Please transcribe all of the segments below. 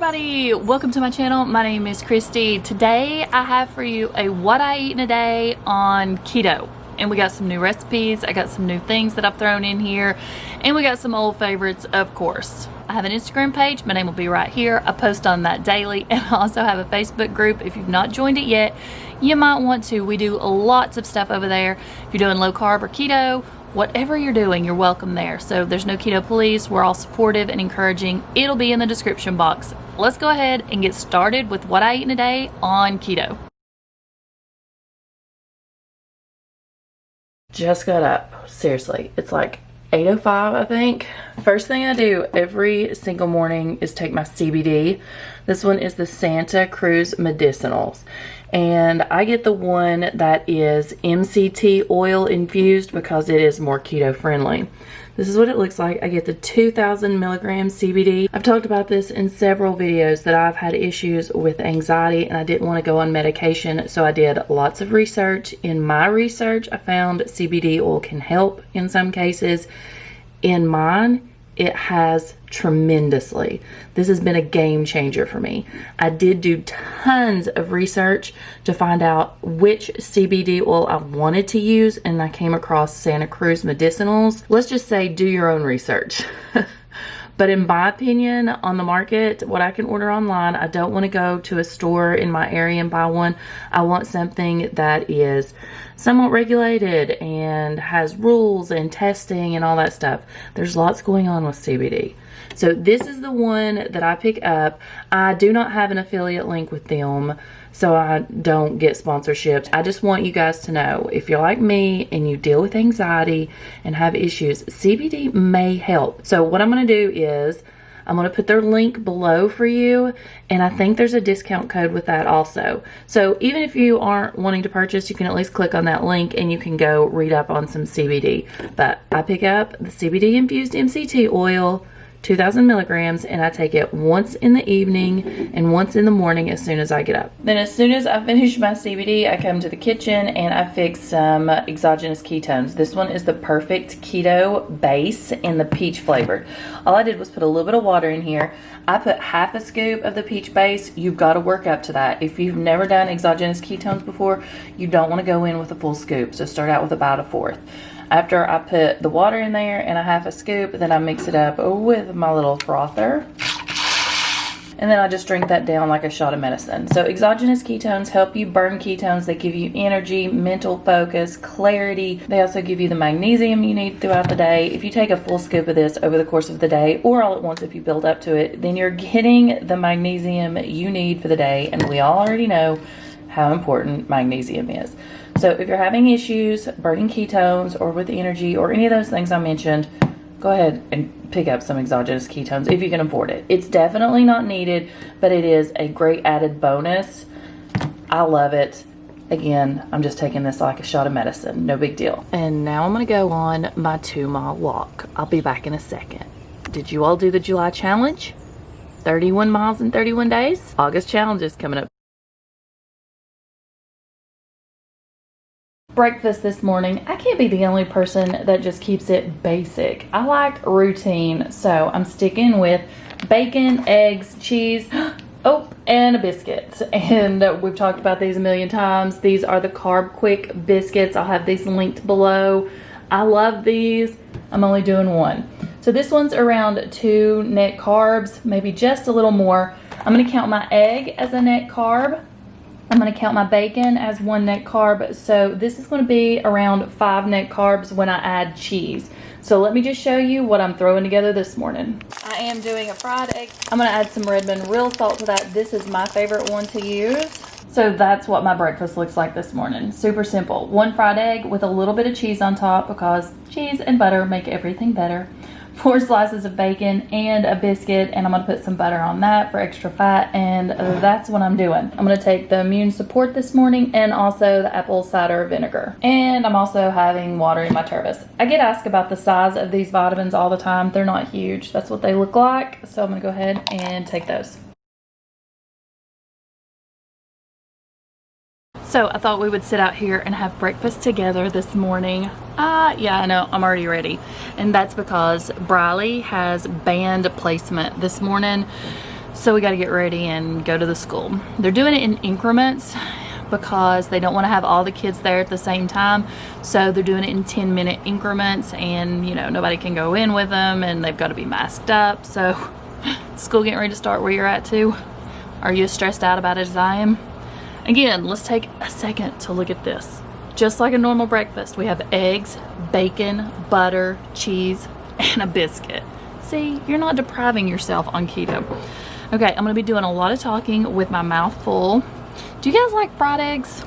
everybody, welcome to my channel. My name is Kristi. Today I have for you a what I eat in a day on keto, and we got some new recipes. I got some new things that I've thrown in here, and we got some old favorites, of course. I have an Instagram page, my name will be right here. I post on that daily, and I also have a Facebook group. If you've not joined it yet, you might want to. We do lots of stuff over there. If you're doing low carb or keto, whatever you're doing, you're welcome there. So there's no keto police. We're all supportive and encouraging. It'll be in the description box. Let's go ahead and get started with what I eat in a day on keto. Just got up. Seriously, it's like 8:05, I think. First thing I do every single morning is take my CBD. This one is the Santa Cruz Medicinals. And I get the one that is MCT oil infused because it is more keto friendly. This is what it looks like. I get the 2000 milligram CBD. I've talked about this in several videos that I've had issues with anxiety and I didn't want to go on medication, so I did lots of research. In my research, I found CBD oil can help in some cases. In mine, it has tremendously. This has been a game changer for me. I did do tons of research to find out which CBD oil I wanted to use, and I came across Santa Cruz Medicinals. Let's just say do your own research. But in my opinion, on the market, what I can order online, I don't want to go to a store in my area and buy one. I want something that is somewhat regulated and has rules and testing and all that stuff. There's lots going on with CBD. So this is the one that I pick up. I do not have an affiliate link with them, so I don't get sponsorships. I just want you guys to know, if you're like me and you deal with anxiety and have issues, CBD may help. So what I'm going to do is I'm going to put their link below for you, and I think there's a discount code with that also. So even if you aren't wanting to purchase, you can at least click on that link and you can go read up on some CBD. But I pick up the CBD infused MCT oil, 2000 milligrams, and I take it once in the evening and once in the morning as soon as I get up. Then as soon as I finish my CBD, I come to the kitchen and I fix some exogenous ketones. This one is the perfect keto base in the peach flavor. All I did was put a little bit of water in here. I put half a scoop of the peach base. You've got to work up to that. If you've never done exogenous ketones before, you don't want to go in with a full scoop. So start out with about a fourth. After I put the water in there and a half a scoop, then I mix it up with my little frother. And then I just drink that down like a shot of medicine. So exogenous ketones help you burn ketones. They give you energy, mental focus, clarity. They also give you the magnesium you need throughout the day. If you take a full scoop of this over the course of the day, or all at once if you build up to it, then you're getting the magnesium you need for the day. And we all already know how important magnesium is. So if you're having issues burning ketones or with energy or any of those things I mentioned, go ahead and pick up some exogenous ketones if you can afford it. It's definitely not needed, but it is a great added bonus. I love it. Again, I'm just taking this like a shot of medicine. No big deal. And now I'm going to go on my 2-mile walk. I'll be back in a second. Did you all do the July challenge? 31 miles in 31 days? August challenge is coming up. Breakfast this morning, I can't be the only person that just keeps it basic. I like routine, so I'm sticking with bacon, eggs, cheese, and a biscuit. And we've talked about these a million times. These are the CarbQuik biscuits. I'll have these linked below. I love these. I'm only doing one. So this one's around 2 net carbs, maybe just a little more. I'm going to count my egg as a net carb. I'm going to count my bacon as 1 net carb. So this is going to be around 5 net carbs when I add cheese. So let me just show you what I'm throwing together this morning. I am doing a fried egg. I'm going to add some Redmond real salt to that. This is my favorite one to use. So that's what my breakfast looks like this morning. Super simple. 1 fried egg with a little bit of cheese on top because cheese and butter make everything better. 4 slices of bacon and a biscuit, and I'm going to put some butter on that for extra fat, and that's what I'm doing. I'm going to take the immune support this morning and also the apple cider vinegar. And I'm also having water in my turbos. I get asked about the size of these vitamins all the time. They're not huge. That's what they look like. So I'm going to go ahead and take those. So I thought we would sit out here and have breakfast together this morning. Yeah, I know, I'm already ready. And that's because Briley has band placement this morning. So we got to get ready and go to the school. They're doing it in increments because they don't want to have all the kids there at the same time. So they're doing it in 10-minute increments, and you know, nobody can go in with them and they've got to be masked up. So school getting ready to start where you're at too. Are you as stressed out about it as I am? Again, let's take a second to look at this. Just like a normal breakfast, we have eggs, bacon, butter, cheese, and a biscuit. See, you're not depriving yourself on keto. Okay, I'm gonna be doing a lot of talking with my mouth full. Do you guys like fried eggs?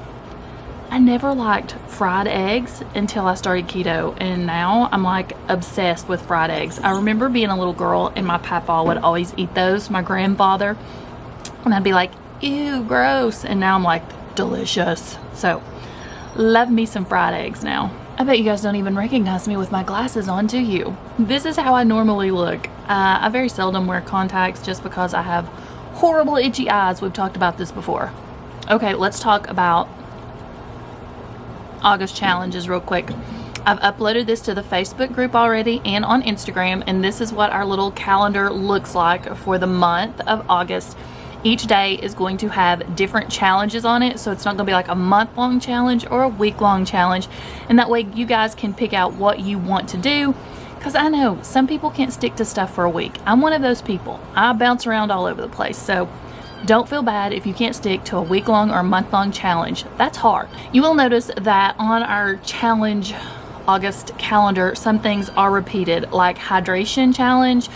I never liked fried eggs until I started keto, and now I'm like obsessed with fried eggs. I remember being a little girl and my papa would always eat those, my grandfather, and I'd be like, ew, gross, and now I'm like, delicious. So, love me some fried eggs now. I bet you guys don't even recognize me with my glasses on, do you? This is how I normally look. I very seldom wear contacts just because I have horrible itchy eyes. We've talked about this before. Okay, let's talk about August challenges real quick. I've uploaded this to the Facebook group already and on Instagram, and this is what our little calendar looks like for the month of August. Each day is going to have different challenges on it, so it's not going to be like a month-long challenge or a week-long challenge, and that way you guys can pick out what you want to do, because I know some people can't stick to stuff for a week. I'm one of those people. I bounce around all over the place, so don't feel bad if you can't stick to a week-long or month-long challenge. That's hard. You will notice that on our challenge August calendar, some things are repeated, like hydration challenge,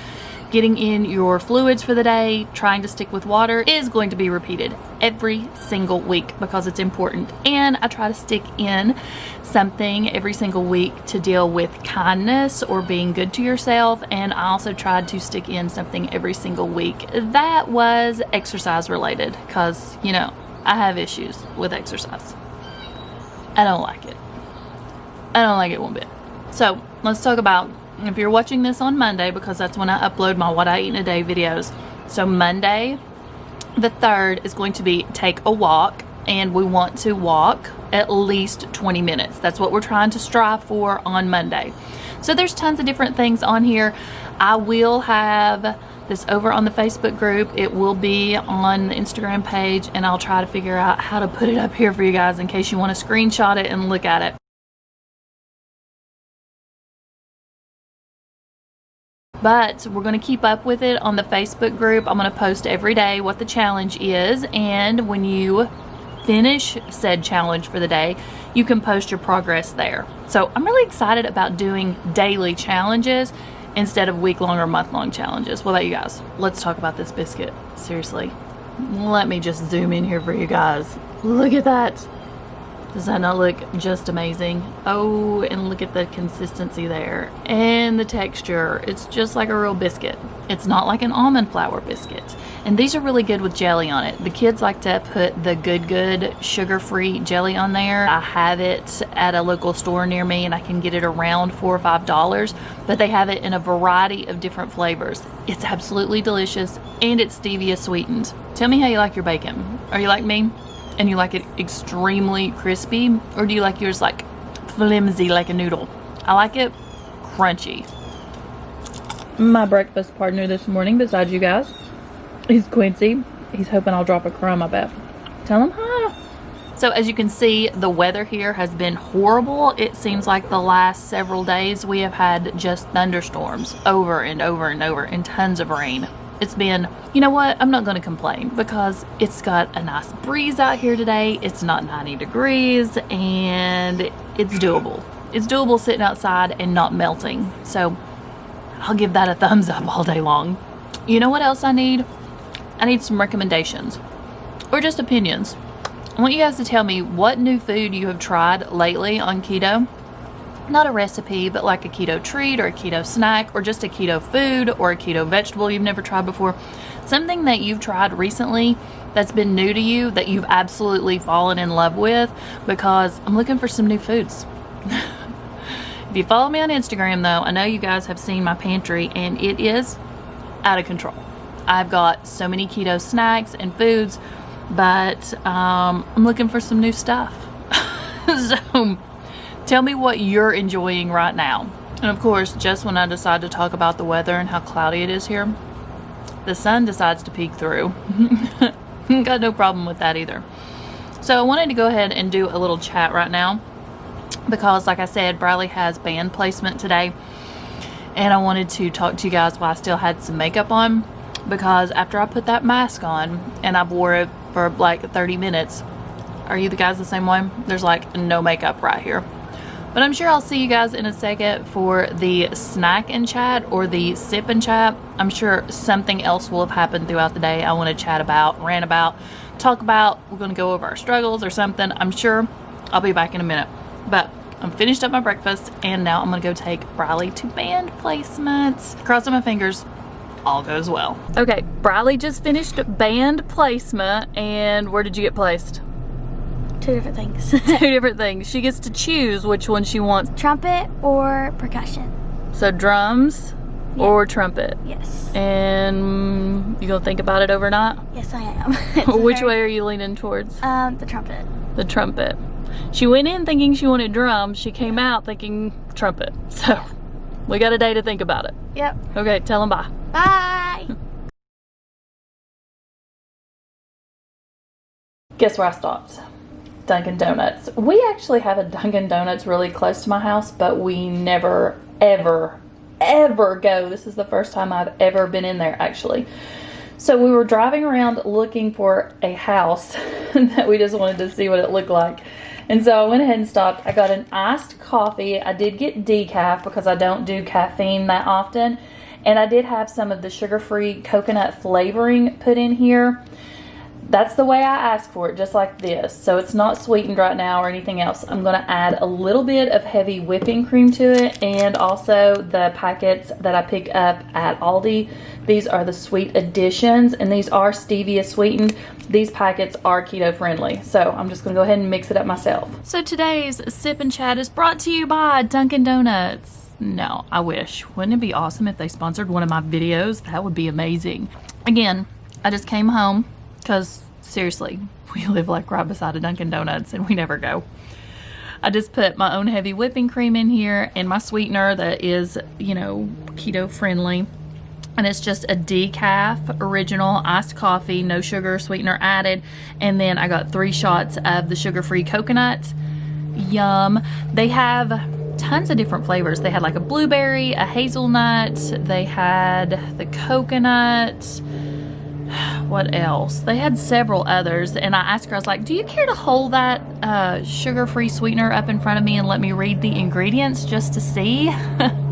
getting in your fluids for the day, trying to stick with water is going to be repeated every single week because it's important. And I try to stick in something every single week to deal with kindness or being good to yourself. And I also tried to stick in something every single week that was exercise related because, you know, I have issues with exercise. I don't like it. I don't like it one bit. So let's talk about, if you're watching this on Monday, because that's when I upload my What I Eat in a Day videos. So Monday, the 3rd, is going to be take a walk, and we want to walk at least 20 minutes. That's what we're trying to strive for on Monday. So there's tons of different things on here. I will have this over on the Facebook group. It will be on the Instagram page, and I'll try to figure out how to put it up here for you guys in case you want to screenshot it and look at it. But we're going to keep up with it on the Facebook group. I'm going to post every day what the challenge is, and when you finish said challenge for the day, you can post your progress there. So I'm really excited about doing daily challenges instead of week-long or month-long challenges. What about you guys? Let's talk about this biscuit. Seriously, let me just zoom in here for you guys. Look at that. Does that not look just amazing? Oh, and look at the consistency there and the texture. It's just like a real biscuit. It's not like an almond flour biscuit. And these are really good with jelly on it. The kids like to put the Good sugar-free jelly on there. I have it at a local store near me, and I can get it around $4 or $5, but they have it in a variety of different flavors. It's absolutely delicious, and it's stevia sweetened. Tell me how you like your bacon. Are you like me? And you like it extremely crispy, or do you like yours like flimsy like a noodle? I like it crunchy. My breakfast partner this morning, besides you guys, is Quincy. He's hoping I'll drop a crumb, I bet. Tell him hi. So as you can see, the weather here has been horrible. It seems like the last several days we have had just thunderstorms over and over and over, and tons of rain. It's been, you know what, I'm not going to complain because it's got a nice breeze out here today. It's not 90 degrees and it's doable. It's doable sitting outside and not melting. So I'll give that a thumbs up all day long. You know what else I need? I need some recommendations or just opinions. I want you guys to tell me what new food you have tried lately on keto. Not a recipe, but like a keto treat or a keto snack or just a keto food or a keto vegetable you've never tried before. Something that you've tried recently that's been new to you that you've absolutely fallen in love with, because I'm looking for some new foods. If you follow me on Instagram though, I know you guys have seen my pantry and it is out of control. I've got so many keto snacks and foods, but I'm looking for some new stuff. So tell me what you're enjoying right now. And of course, just when I decide to talk about the weather and how cloudy it is here, the sun decides to peek through. Got no problem with that either. So I wanted to go ahead and do a little chat right now because, like I said, Briley has band placement today, and I wanted to talk to you guys while I still had some makeup on, because after I put that mask on and I wore it for like 30 minutes, are you the guys the same way? There's like no makeup right here. But I'm sure I'll see you guys in a second for the snack and chat or the sip and chat. I'm sure something else will have happened throughout the day I want to chat about, rant about, talk about. We're going to go over our struggles or something. I'm sure I'll be back in a minute. But I'm finished up my breakfast, and now I'm going to go take Briley to band placements. Crossing my fingers, all goes well. Okay, Briley just finished band placement, and where did you get placed? Two different things. Two different things. She gets to choose which one she wants. Trumpet or percussion. So drums or trumpet? Yes. And you gonna think about it overnight? Yes, I am. Which way are you leaning towards? The trumpet. The trumpet. She went in thinking she wanted drums. She came out thinking trumpet. So we got a day to think about it. Yep. Okay, tell them bye. Bye. Guess where I stopped? Dunkin Donuts. We actually have a Dunkin Donuts really close to my house, but we never, ever go. This is the first time I've ever been in there, actually. So we were driving around looking for a house that we just wanted to see what it looked like. And so I went ahead and stopped. I got an iced coffee. I did get decaf because I don't do caffeine that often. And I did have some of the sugar-free coconut flavoring put in here. That's the way I asked for it, just like this. So it's not sweetened right now or anything else. I'm going to add a little bit of heavy whipping cream to it, and also the packets that I picked up at Aldi. These are the sweet additions, and these are stevia sweetened. These packets are keto friendly. So I'm just going to go ahead and mix it up myself. So today's Sip and Chat is brought to you by Dunkin Donuts. No, I wish. Wouldn't it be awesome if they sponsored one of my videos? That would be amazing. Again, I just came home because seriously, we live like right beside a Dunkin Donuts and we never go. I just put my own heavy whipping cream in here and my sweetener that is, you know, keto friendly. And it's just a decaf original iced coffee, no sugar, sweetener added. And then I got 3 shots of the sugar-free coconut. Yum. They have tons of different flavors. They had like a blueberry, a hazelnut, they had the coconut. What else? They had several others, and I asked her, I was like, do you care to hold that sugar-free sweetener up in front of me and let me read the ingredients just to see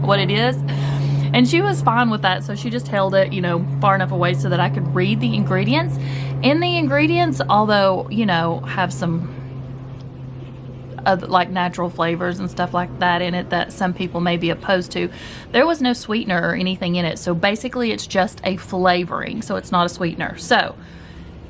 what it is? And she was fine with that, so she just held it, you know, far enough away so that I could read the ingredients. And the ingredients, although, you know, have some like natural flavors and stuff like that in it that some people may be opposed to, there was no sweetener or anything in it. So basically it's just a flavoring, so it's not a sweetener. So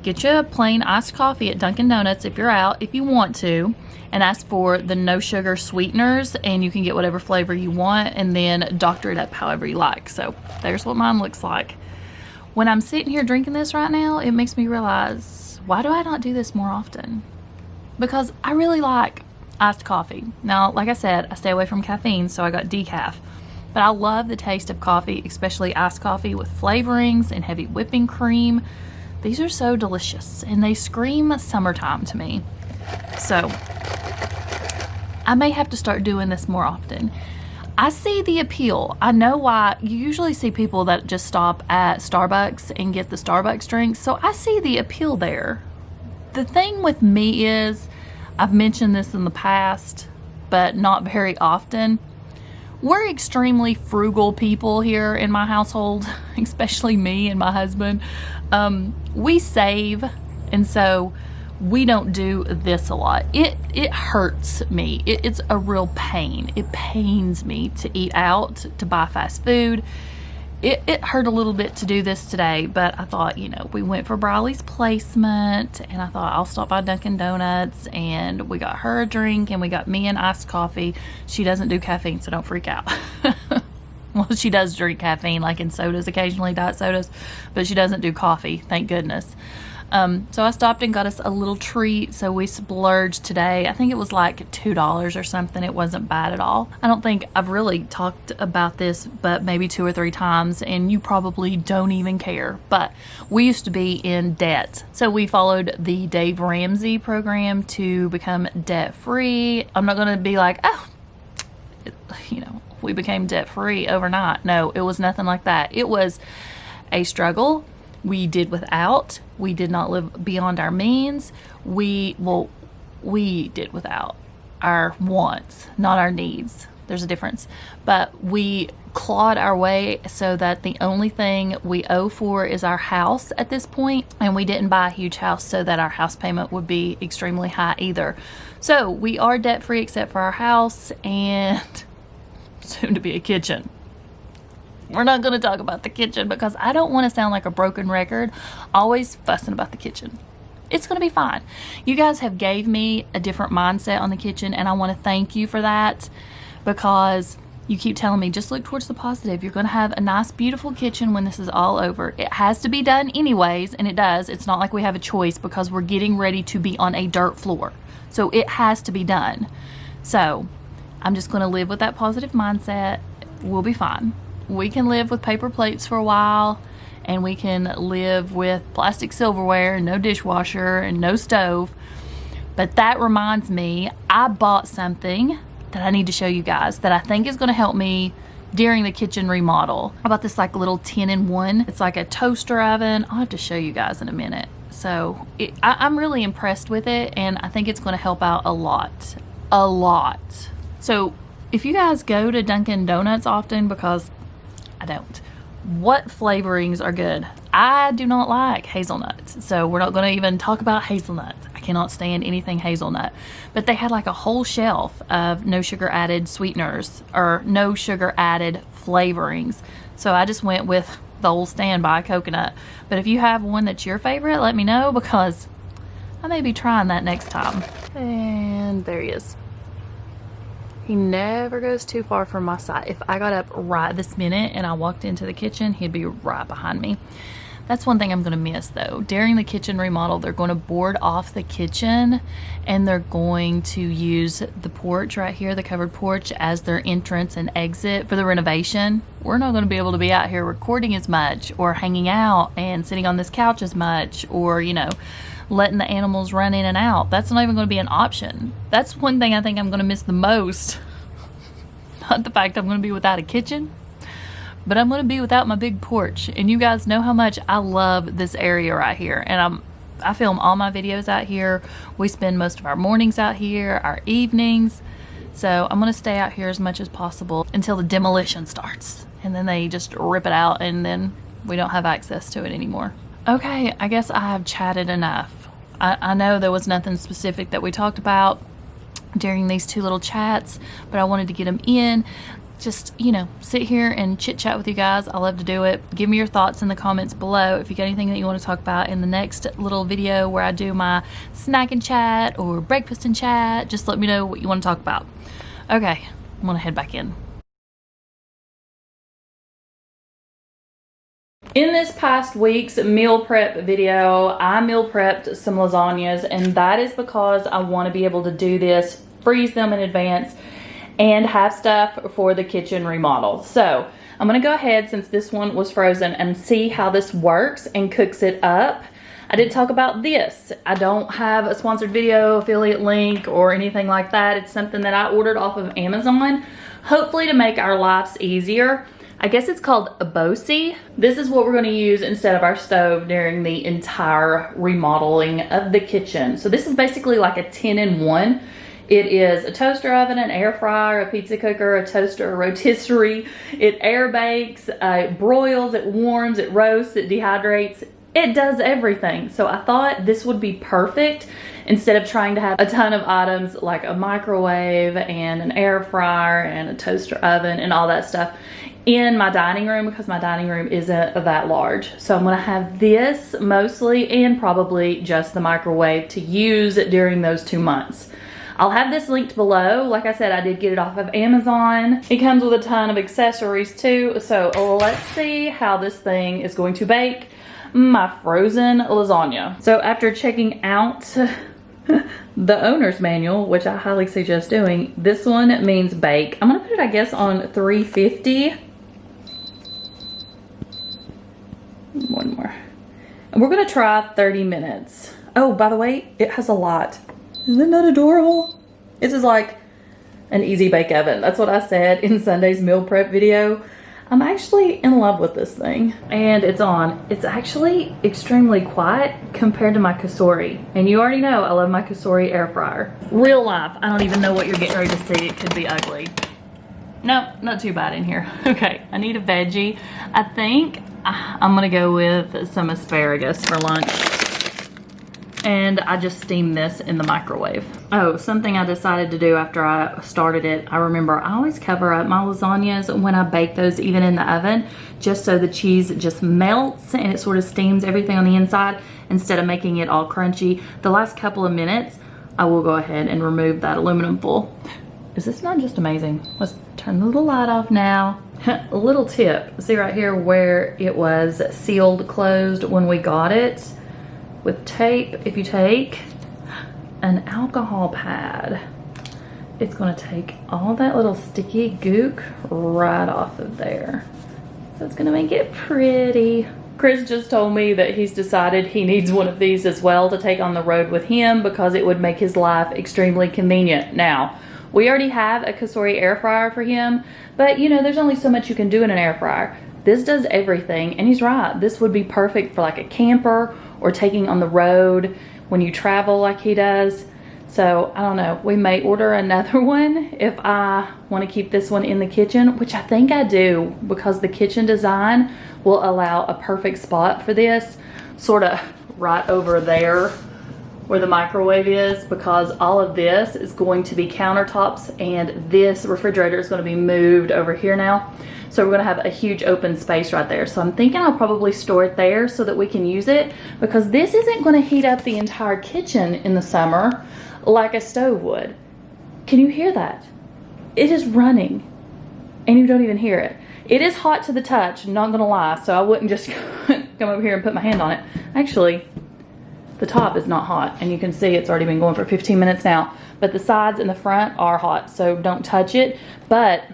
get you a plain iced coffee at Dunkin Donuts if you're out, if you want to, and ask for the no sugar sweeteners, and you can get whatever flavor you want and then doctor it up however you like. So there's what mine looks like. When I'm sitting here drinking this right now, it makes me realize, why do I not do this more often? Because I really like iced coffee. Now, like I said, I stay away from caffeine, so I got decaf. But I love the taste of coffee, especially iced coffee with flavorings and heavy whipping cream. These are so delicious, and they scream summertime to me. So I may have to start doing this more often. I see the appeal. I know why. You usually see people that just stop at Starbucks and get the Starbucks drinks, so I see the appeal there. The thing with me is, I've mentioned this in the past, but not very often. We're extremely frugal people here in my household, especially me and my husband. We save, and so we don't do this a lot. It hurts me. It's a real pain. It pains me to eat out, to buy fast food. It hurt a little bit to do this today, but I thought, you know, we went for Briley's placement, and I thought I'll stop by Dunkin Donuts, and we got her a drink, and we got me an iced coffee. She doesn't do caffeine, so don't freak out. Well, she does drink caffeine, like in sodas occasionally, diet sodas, but she doesn't do coffee, thank goodness. So I stopped and got us a little treat. So we splurged today. I think it was like $2 or something. It wasn't bad at all. I don't think I've really talked about this, but maybe 2 or 3 times, and you probably don't even care. But we used to be in debt. So we followed the Dave Ramsey program to become debt free. I'm not going to be like, oh, you know, we became debt free overnight. No, it was nothing like that. It was a struggle. We did without. We did not live beyond our means. We did without our wants, not our needs. There's a difference. But we clawed our way so that the only thing we owe for is our house at this point. And we didn't buy a huge house so that our house payment would be extremely high either. So we are debt free except for our house and soon to be a kitchen. We're not going to talk about the kitchen because I don't want to sound like a broken record, always fussing about the kitchen. It's going to be fine. You guys have gave me a different mindset on the kitchen, and I want to thank you for that because you keep telling me, just look towards the positive. You're going to have a nice, beautiful kitchen when this is all over. It has to be done anyways, and it does. It's not like we have a choice because we're getting ready to be on a dirt floor. So it has to be done. So I'm just going to live with that positive mindset. We'll be fine. We can live with paper plates for a while, and we can live with plastic silverware and no dishwasher and no stove. But that reminds me, I bought something that I need to show you guys that I think is going to help me during the kitchen remodel. I bought this like little 10-in-1. It's like a toaster oven. I'll have to show you guys in a minute. So I'm really impressed with it, and I think it's going to help out a lot. A lot. So if you guys go to Dunkin Donuts often, because I don't, what flavorings are good? I do not like hazelnuts, so we're not going to even talk about hazelnuts. I cannot stand anything hazelnut. But they had like a whole shelf of no sugar added sweeteners or no sugar added flavorings. So I just went with the old standby coconut. But if you have one that's your favorite, let me know because I may be trying that next time. And there he is. He never goes too far from my side. If I got up right this minute and I walked into the kitchen, he'd be right behind me. That's one thing I'm going to miss though. During the kitchen remodel, they're going to board off the kitchen and they're going to use the porch right here, the covered porch, as their entrance and exit for the renovation. We're not going to be able to be out here recording as much or hanging out and sitting on this couch as much or, you know, letting the animals run in and out. That's not even going to be an option. That's one thing I think I'm going to miss the most. Not the fact I'm going to be without a kitchen, but I'm going to be without my big porch. And you guys know how much I love this area right here. And I film all my videos out here. We spend most of our mornings out here, our evenings. So I'm going to stay out here as much as possible until the demolition starts. And then they just rip it out and then we don't have access to it anymore. Okay, I guess I have chatted enough. I know there was nothing specific that we talked about during these 2 little chats, but I wanted to get them in. Just, you know, sit here and chit chat with you guys. I love to do it. Give me your thoughts in the comments below. If you got anything that you want to talk about in the next little video where I do my snack and chat or breakfast and chat, just let me know what you want to talk about. Okay, I'm going to head back in. In this past week's meal prep video, I meal prepped some lasagnas, and that is because I want to be able to do this, freeze them in advance, and have stuff for the kitchen remodel. So I'm going to go ahead, since this one was frozen, and see how this works and cooks it up. I did talk about this. I don't have a sponsored video, affiliate link, or anything like that. It's something that I ordered off of Amazon, hopefully to make our lives easier. I guess it's called Aobosi. This is what we're going to use instead of our stove during the entire remodeling of the kitchen. So this is basically like a 10-in-1. It is a toaster oven, an air fryer, a pizza cooker, a toaster, a rotisserie. It air bakes, it broils, it warms, it roasts, it dehydrates. It does everything. So I thought this would be perfect instead of trying to have a ton of items like a microwave and an air fryer and a toaster oven and all that stuff in my dining room, because my dining room isn't that large. So I'm gonna have this mostly, and probably just the microwave to use during those 2 months. I'll have this linked below. Like I said, I did get it off of Amazon. It comes with a ton of accessories too. So let's see how this thing is going to bake my frozen lasagna. So after checking out the owner's manual, which I highly suggest doing, this one means bake. I'm gonna put it, I guess, on 350. One more. And we're gonna try 30 minutes. Oh, by the way, it has a lot. Isn't that adorable? This is like an easy bake oven. That's what I said in Sunday's meal prep video. I'm actually in love with this thing. And it's on. It's actually extremely quiet compared to my Cosori. And you already know I love my Cosori Air Fryer. Real life, I don't even know what you're getting ready to see. It could be ugly. No, not too bad in here. Okay, I need a veggie. I think I'm gonna go with some asparagus for lunch. And I just steamed this in the microwave. Oh, something I decided to do after I started it, I remember I always cover up my lasagnas when I bake those even in the oven, just so the cheese just melts and it sort of steams everything on the inside instead of making it all crunchy. The last couple of minutes, I will go ahead and remove that aluminum foil. Is this not just amazing? Let's turn the little light off now. A little tip, see right here where it was sealed closed when we got it? With tape, if you take an alcohol pad, it's gonna take all that little sticky gook right off of there. So it's gonna make it pretty. Chris just told me that he's decided he needs one of these as well to take on the road with him because it would make his life extremely convenient. Now, we already have a Cosori Air Fryer for him, but you know, there's only so much you can do in an air fryer. This does everything, and he's right. This would be perfect for like a camper or taking on the road when you travel like he does. So I don't know, we may order another one if I want to keep this one in the kitchen, which I think I do, because the kitchen design will allow a perfect spot for this, sort of right over there where the microwave is, because all of this is going to be countertops and this refrigerator is going to be moved over here now. So we're going to have a huge open space right there. So I'm thinking I'll probably store it there so that we can use it, because this isn't going to heat up the entire kitchen in the summer like a stove would. Can you hear that? It is running and you don't even hear it. It is hot to the touch, not going to lie, so I wouldn't just come over here and put my hand on it. Actually, the top is not hot, and you can see it's already been going for 15 minutes now, but the sides and the front are hot, so don't touch it. But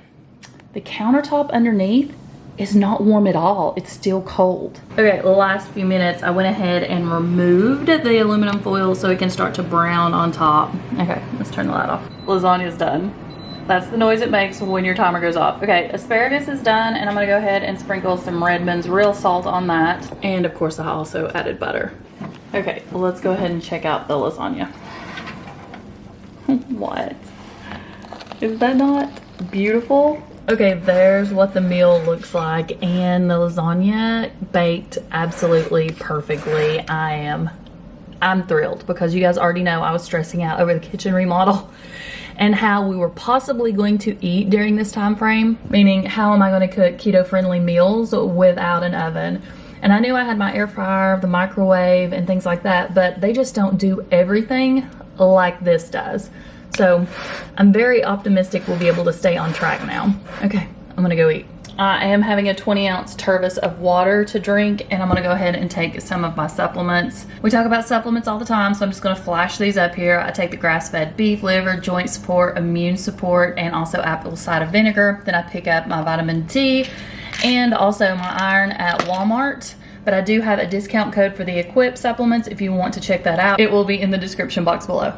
the countertop underneath is not warm at all. It's still cold. Okay, the last few minutes, I went ahead and removed the aluminum foil so it can start to brown on top. Okay, let's turn the light off. Lasagna's done. That's the noise it makes when your timer goes off. Okay, asparagus is done, and I'm gonna go ahead and sprinkle some Redmond's real salt on that. And of course, I also added butter. Okay, well, let's go ahead and check out the lasagna. What? Is that not beautiful? Okay, there's what the meal looks like, and the lasagna baked absolutely perfectly. I'm thrilled, because you guys already know I was stressing out over the kitchen remodel and how we were possibly going to eat during this time frame, meaning how am I going to cook keto-friendly meals without an oven? And I knew I had my air fryer, the microwave, and things like that, but they just don't do everything like this does. So I'm very optimistic we'll be able to stay on track now. Okay, I'm gonna go eat. I am having a 20-ounce turvis of water to drink, and I'm gonna go ahead and take some of my supplements. We talk about supplements all the time, so I'm just gonna flash these up here. I take the grass-fed beef liver, joint support, immune support, and also apple cider vinegar. Then I pick up my vitamin D and also my iron at Walmart. But I do have a discount code for the Equip supplements if you want to check that out. It will be in the description box below.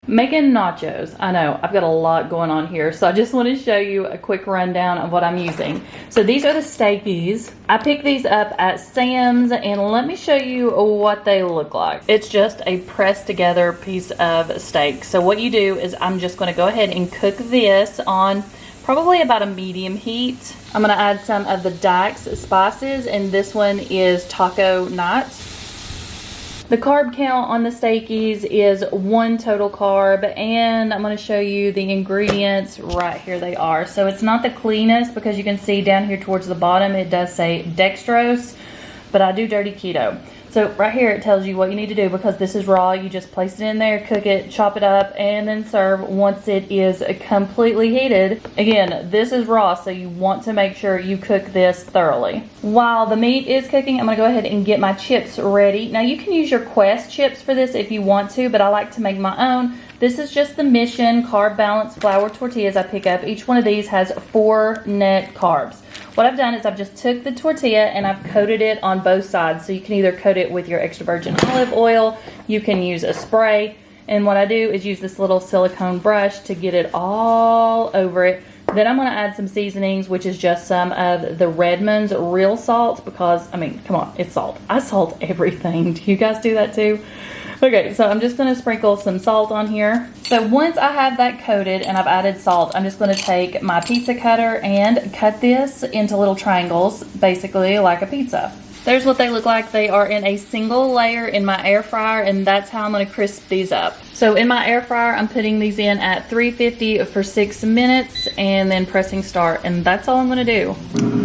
Making nachos. I know, I've got a lot going on here, so I just want to show you a quick rundown of what I'm using. So these are the steakies. I picked these up at Sam's, and let me show you what they look like. It's just a pressed together piece of steak. So what you do is I'm just going to go ahead and cook this on probably about a medium heat. I'm going to add some of the Dax spices, and this one is taco nut. The carb count on the steakies is 1 total carb, and I'm going to show you the ingredients right here. They are. So it's not the cleanest, because you can see down here towards the bottom it does say dextrose, but I do dirty keto. So right here it tells you what you need to do, because this is raw. You just place it in there, cook it, chop it up, and then serve once it is completely heated. Again, this is raw, so you want to make sure you cook this thoroughly. While the meat is cooking, I'm gonna go ahead and get my chips ready. Now you can use your Quest chips for this if you want to, but I like to make my own. This is just the Mission Carb Balance flour tortillas I pick up. Each one of these has 4 net carbs. What I've done is I've just took the tortilla and I've coated it on both sides. So you can either coat it with your extra virgin olive oil, you can use a spray, and what I do is use this little silicone brush to get it all over it. Then I'm going to add some seasonings, which is just some of the Redmond's real salt, because, I mean, come on, it's salt. I salt everything. Do you guys do that too? Okay, so I'm just going to sprinkle some salt on here. So once I have that coated and I've added salt, I'm just going to take my pizza cutter and cut this into little triangles, basically like a pizza. There's what they look like. They are in a single layer in my air fryer, and that's how I'm going to crisp these up. So in my air fryer, I'm putting these in at 350 for 6 minutes and then pressing start, and that's all I'm going to do.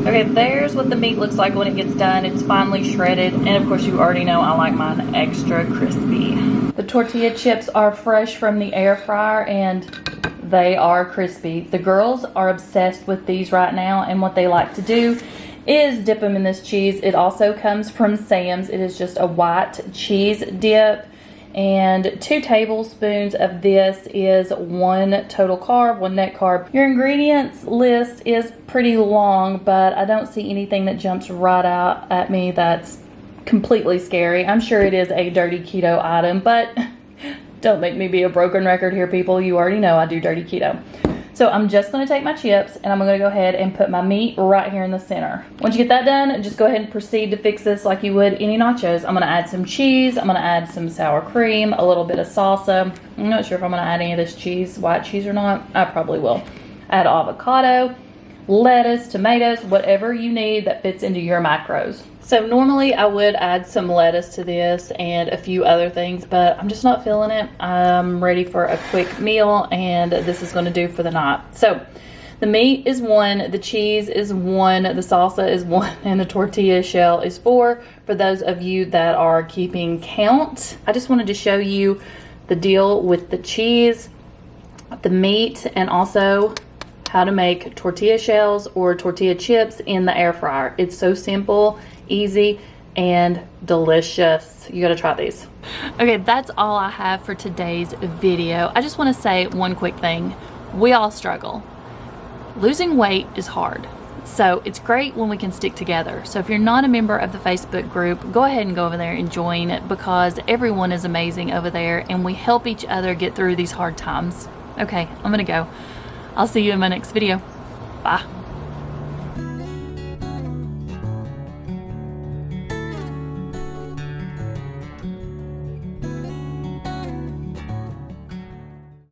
Okay, there's what the meat looks like when it gets done. It's finely shredded, and of course you already know I like mine extra crispy. The tortilla chips are fresh from the air fryer and they are crispy. The girls are obsessed with these right now, and what they like to do is dip them in this cheese. It also comes from Sam's. It is just a white cheese dip, and 2 tablespoons of this is 1 total carb, 1 net carb. Your ingredients list is pretty long, but I don't see anything that jumps right out at me that's completely scary. I'm sure it is a dirty keto item, but don't make me be a broken record here, people. You already know I do dirty keto. So I'm just going to take my chips and I'm going to go ahead and put my meat right here in the center. Once you get that done, just go ahead and proceed to fix this like you would any nachos. I'm going to add some cheese. I'm going to add some sour cream, a little bit of salsa. I'm not sure if I'm going to add any of this cheese, white cheese or not. I probably will. Add avocado, lettuce, tomatoes, whatever you need that fits into your macros. So normally I would add some lettuce to this and a few other things, but I'm just not feeling it. I'm ready for a quick meal, and this is going to do for the night. So the meat is 1, the cheese is 1, the salsa is 1, and the tortilla shell is 4 for those of you that are keeping count. I just wanted to show you the deal with the cheese, the meat, and also how to make tortilla shells or tortilla chips in the air fryer. It's so simple, easy, and delicious. You gotta try these. Okay, that's all I have for today's video. I just want to say one quick thing. We all struggle. Losing weight is hard, so it's great when we can stick together. So if you're not a member of the Facebook group, go ahead and go over there and join it, because everyone is amazing over there and we help each other get through these hard times. Okay, I'm gonna go. I'll see you in my next video. Bye.